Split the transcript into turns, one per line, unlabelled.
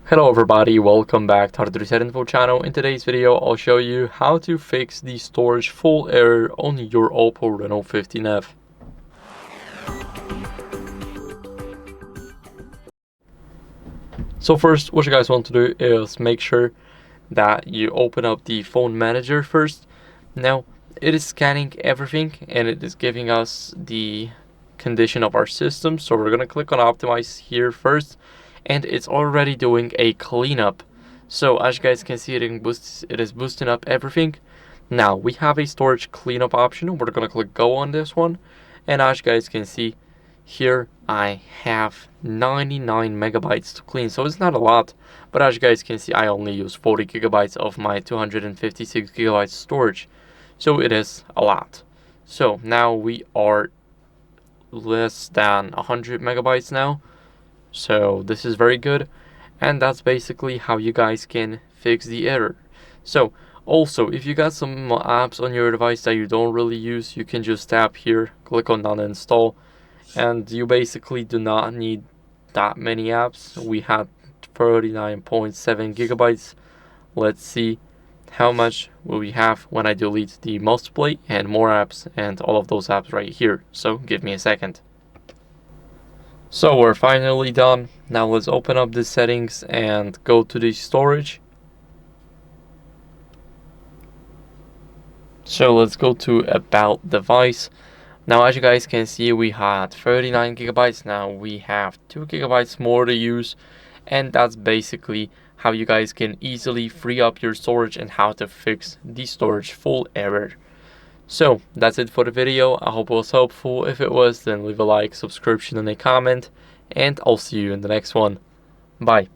Hello everybody, welcome back to HardReset.Info channel. In today's video, I'll show you how to fix the storage full error on your OPPO Reno 15F. So first, what you guys want to do is make sure that you open up the phone manager first. Now, it is scanning everything and it is giving us the condition of our system. So we're going to click on optimize here first. And it's already doing a cleanup. So as you guys can see, it is boosting up everything. Now we have a storage cleanup option. We're gonna click go on this one, and as you guys can see here, I have 99 megabytes to clean. So it's not a lot, but as you guys can see, I only use 40 gigabytes of my 256 gigabytes storage. So it is a lot. So now we are less than 100 megabytes now. So this is very good, and that's basically how you guys can fix the error. So also, if you got some apps on your device that you don't really use, you can just tap here, click on uninstall, and you basically do not need that many apps. We had 39.7 gigabytes. Let's see how much will we have when I delete the multiplay and more apps and all of those apps right here. So give me a second. So we're finally done. Now let's open up the settings and go to the storage. So let's go to about device. Now as you guys can see, we had 39 gigabytes. Now we have 2 gigabytes more to use, and that's basically how you guys can easily free up your storage and how to fix the storage full error. So that's it for the video. I hope it was helpful. If it was, then leave a like, subscription, and a comment, and I'll see you in the next one. Bye.